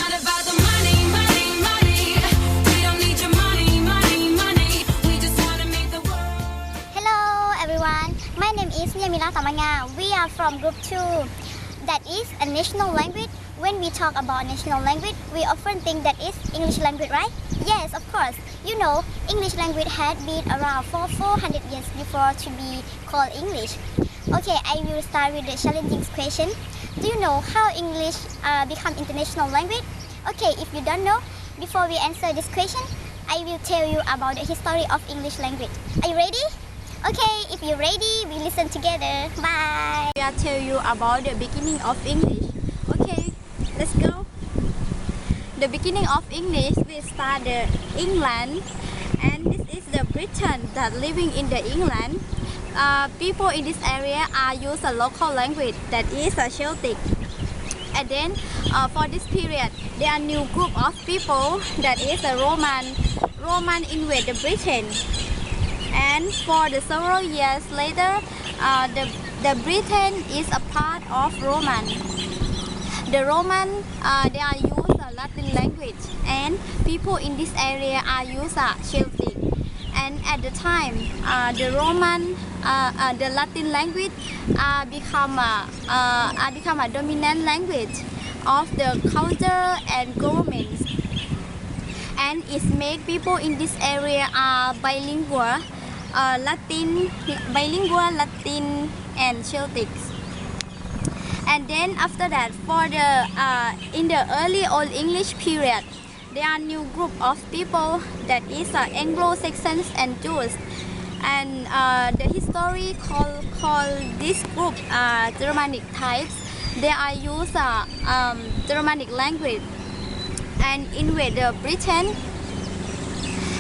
not about the money, money, money. We don't need your money, money, money. We just wanna make the world. Hello everyone, my name is Yamila Tamanga. We are from group 2. That is a national language. When we talk about national language, we often think that is English language, right? Yes, of course. You know, English language had been around for 400 years before to be called English. Okay, I will start with the challenging question. Do you know how English become international language? Okay, if you don't know, before we answer this question, I will tell you about the history of English language. Are you ready? Okay, if you're ready, we listen together. Bye. I'll tell you about the beginning of English. Okay, let's go. The beginning of English we started England, and this is the Britain that living in the England. People in this area are use a local language that is a Celtic. And then for this period, there are new group of people that is a Roman invade the Britain. And for the several years later, the Britain is a part of Roman. The Roman they are use a Latin language, and people in this area are use a Celtic. And at the time, the Latin language become a dominant language of the culture and governments. And it make people in this area are bilingual Latin and Celtic. And then after that, for the in the early Old English period, there are new group of people that is Anglo-Saxons and Jews. And the history call this group Germanic types. They are use Germanic language and invade Britain,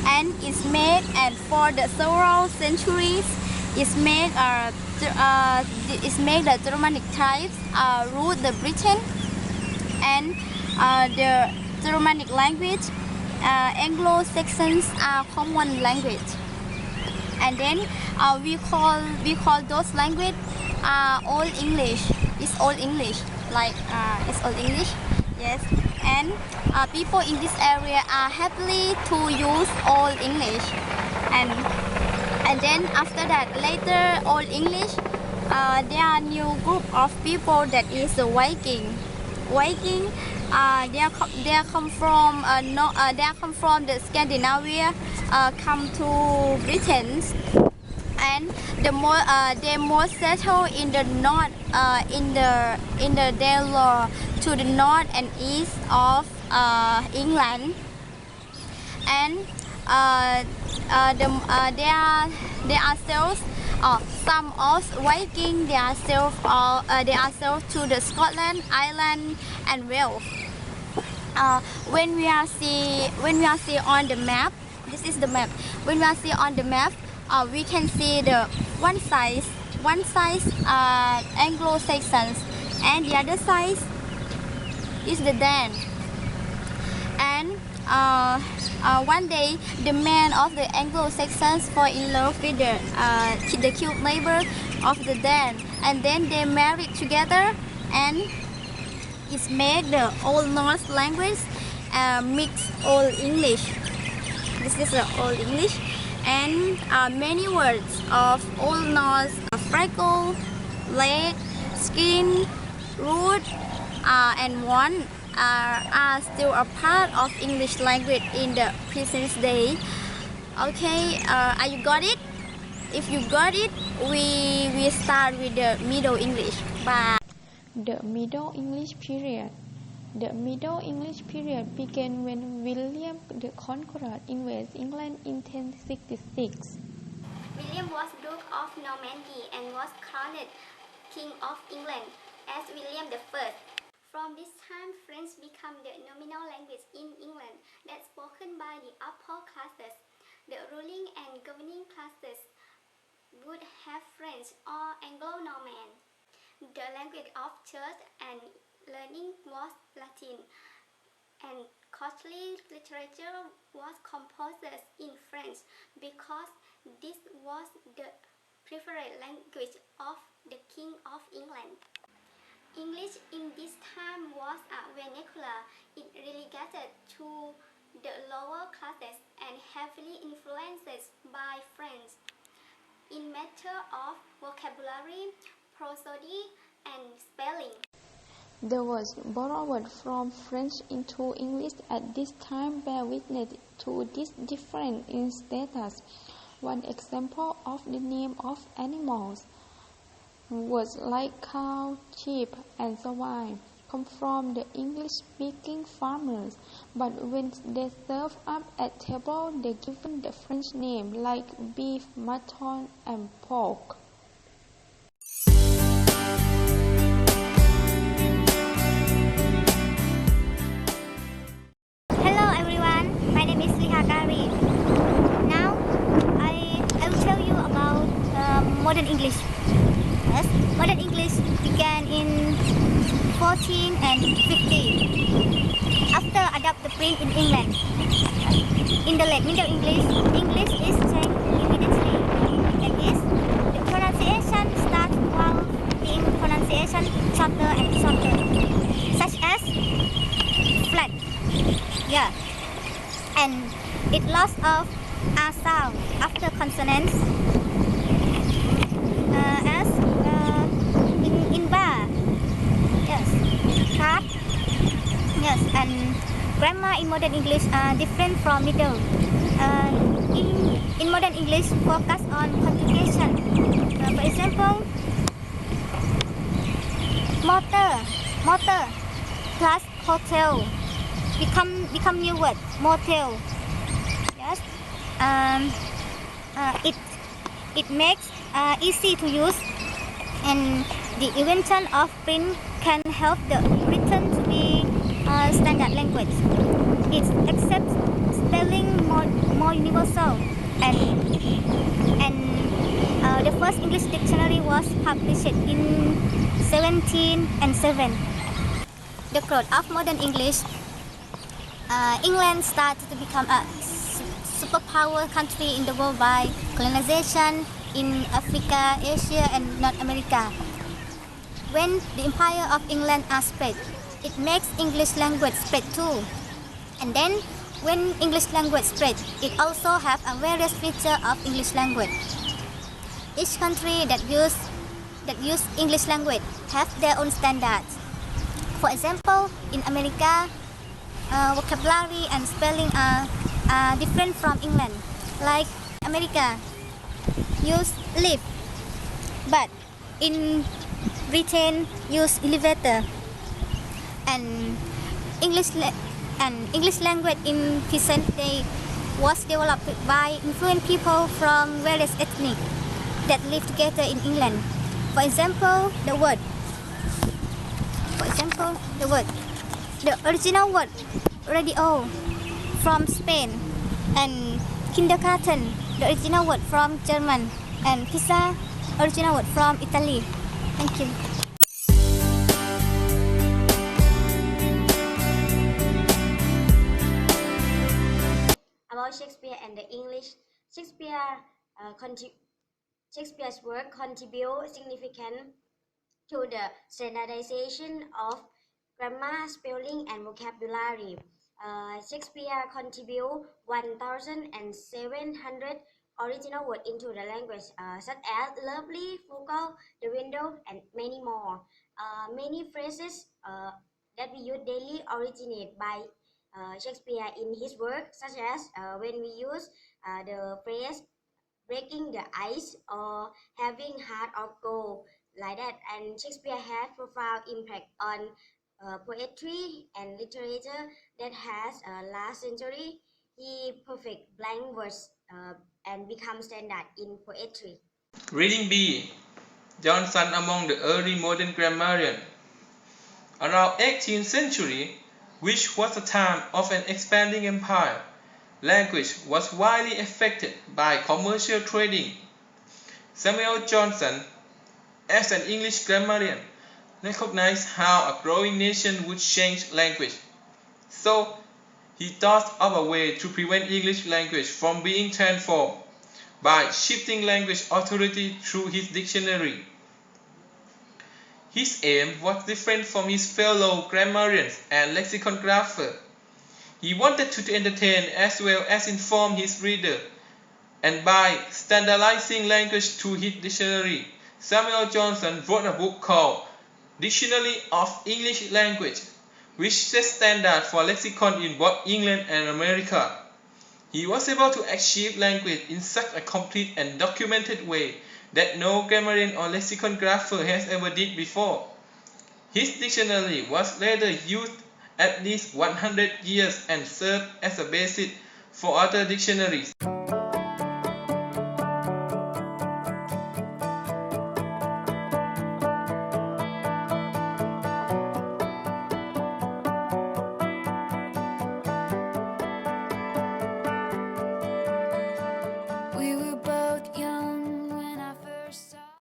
and it's made, and for the several centuries it's made the Germanic tribes rule the Britain, and the Germanic language Anglo-Saxons are common language. And then we call those language Old English. It's Old English, like it's Old English, yes. And people in this area are happily to use Old English. And then after that, later Old English, there are new group of people that is the Viking. They come from the Scandinavia, come to Britain, and they more settle in the north, in the Delaware to the north and east of England. And they are sales. Some of Viking they are sold to the Scotland, Ireland, and Wales. When we are see on the map, this is the map. When we are see on the map, we can see the one side Anglo-Saxons, and the other side is the Dan. And one day, the man of the Anglo-Saxons fall in love with the cute neighbor of the Dan, and then they married together, and it's made the Old Norse language mixed Old English. This is the Old English, and many words of Old Norse, freckle, leg, skin, root, and one are still a part of English language in the present day. Okay, you got it? If you got it, we start with the Middle English. Bye. The Middle English period. The Middle English period began when William the Conqueror invaded England in 1066. William was Duke of Normandy and was crowned King of England as William I. From this time, French became the nominal language in England that's spoken by the upper classes. The ruling and governing classes would have French or Anglo-Norman. The language of church and learning was Latin, and costly literature was composed in French because this was the preferred language of the King of England. English in this time was a vernacular. It really adapted to the lower classes and heavily influenced by French in matter of vocabulary, prosody, and spelling. The words borrowed from French into English at this time bear witness to this difference in status. One example of the name of animals, words like cow, sheep, and swine, come from the English-speaking farmers, but when they serve up at table, they given the French name like beef, mutton, and pork. Hello everyone, my name is Liha Kari. Now I will tell you about modern English. Yes, modern English began in 14 and 50 after adopt the print in England. In the late Middle English, English is changed immediately. That is, the pronunciation starts while being pronunciation shorter and shorter, such as flat. Yeah, and it lost of a sound after consonants, as in bar. Yes, cat. Yes, and grammar in modern English are different from middle. In modern English, focus on conjugation. For example, motor plus hotel become new word, motel. Yes, it makes easy to use, and the invention of print can help the written to be standard language. It accepts spelling more universal, and the first English dictionary was published in 1707. The growth of modern English. England started to become a superpower country in the world by colonization in Africa, Asia, and North America. When the Empire of England spread, it makes English language spread too. And then, when English language spread, it also have a various feature of English language. Each country that use English language have their own standards. For example, in America, vocabulary and spelling are different from England. Like America use lift, but in Britain use elevator. And English language in present day was developed by influent people from various ethnic that live together in England. For example, the original word radio from Spain, and kindergarten, the original word from German, and pizza, original word from Italy. Thank you. About Shakespeare and the English, Shakespeare's work contribute significant to the standardization of grammar, spelling, and vocabulary. Shakespeare contribute 1,700 original words into the language, such as lovely, frugal, the window, and many more. Many phrases that we use daily originate by Shakespeare in his work, such as when we use the phrase breaking the ice or having heart of gold, like that. And Shakespeare had profound impact on poetry and literature that has last century. He perfect blank verse and become standard in poetry. Reading B. Johnson among the early modern grammarians. Around 18th century, which was a time of an expanding empire, language was widely affected by commercial trading. Samuel Johnson, as an English grammarian, recognized how a growing nation would change language. So, he thought of a way to prevent English language from being transformed by shifting language authority through his dictionary. His aim was different from his fellow grammarians and lexicographers. He wanted to entertain as well as inform his reader, and by standardizing language through his dictionary, Samuel Johnson wrote a book called Dictionary of English Language, which sets standards for lexicon in both England and America. He was able to achieve language in such a complete and documented way that no grammarian or lexicographer has ever did before. His dictionary was later used at least 100 years and served as a basis for other dictionaries.